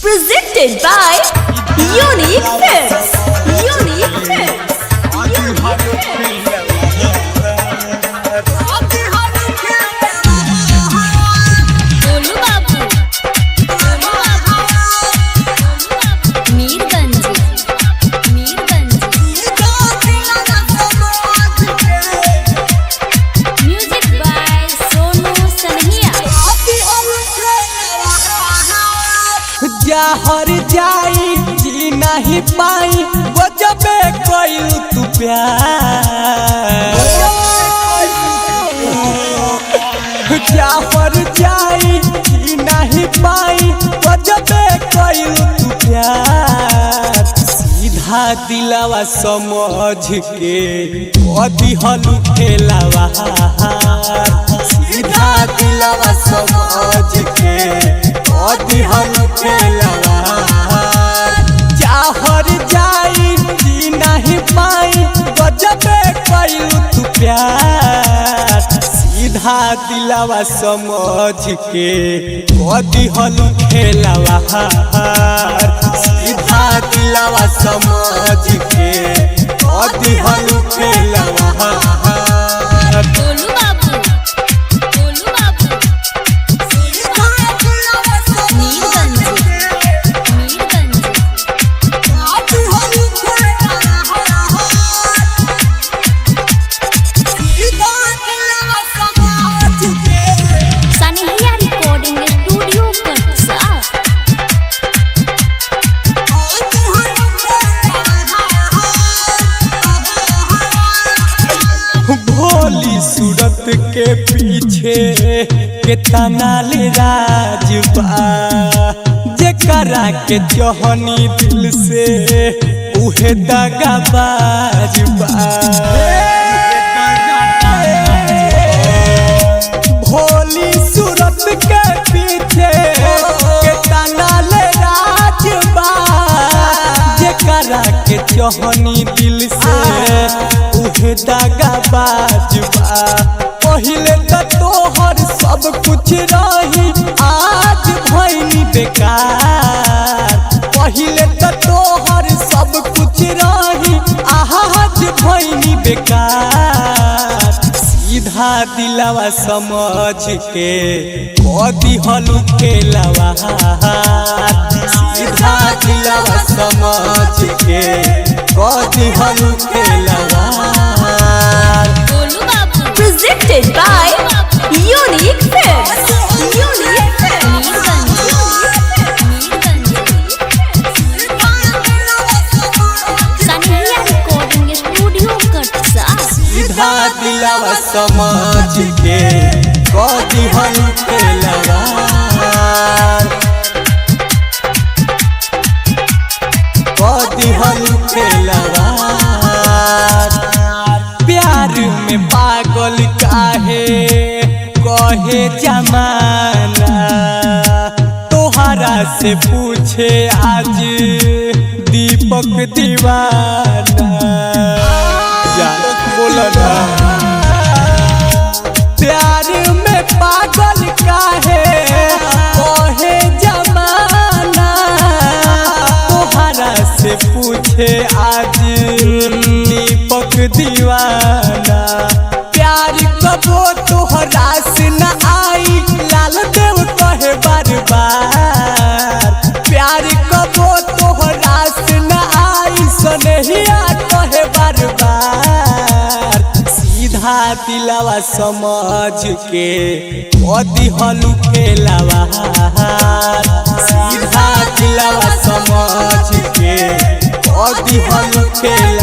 Presented by Unique Films. Unique Films. Golu बाबू, Mirganj, music by Sonu सनहिया। जहर जाई जी नहीं पाई वो जबे कोई तू प्यार। जहर जाई जी नहीं पाई वो जबे कोई तू प्यार। सीधा दिलावा समझ के कदी हलू खेलावा। सीधा दिलावा समझ के कदी हलू खेलावा। जहर जाई जी नहीं पाई गजबे कइलू तू प्यार। सीधा दिलावा समझ के कदी हलू खेलावा। सीधा दिलावा समझ के कदी हलू खेलावा। गोलू बाबू, मीरगंज, सनहिया रिकॉर्डिंग स्टूडियो कटसा। भोली सूरत के पीछे कितना ले राजबा। जेकरा के चहनी दिल से उहे दगाबाज बा। भोली सूरत के पीछे कितना ले राजबा। जेकरा के चहनी दिल से उहे दगाबाज बा। पहिले त तोहर सब कुछ रही आज भइनी बेकार। पहिले त तोहर सब कुछ रही आज भइनी बेकार। सीधा दिलावा समझ के कदी हलू खेलावा। सीधा दिलावा समझ के कदी हलू खेलावा। गोलू बाबू, presented by Unique Films. Unique Films. सनहिया रिकॉर्डिंग स्टूडियो कटसा। सीधा दिलावा समझ के कदी हलू खेलावा। कदी हलू खेलावा। प्यार में पागल काहे कहे जमाना। तोहरा से पूछे आज दीपक दीवाना। बोला ना प्यार में पागल काहे कहे जमाना। तोहरा से पूछे आज दीपक दीवाना। प्यार कबो तोहरा से न आई लाल देव कहे बार बार। प्यार कबो तोहरा से न आई सनहिया कहे बार बार। सीधा दिलावा समझ के कदी हलू खेलावा। सीधा दिलावा समझ के कदी हलू खेलावा।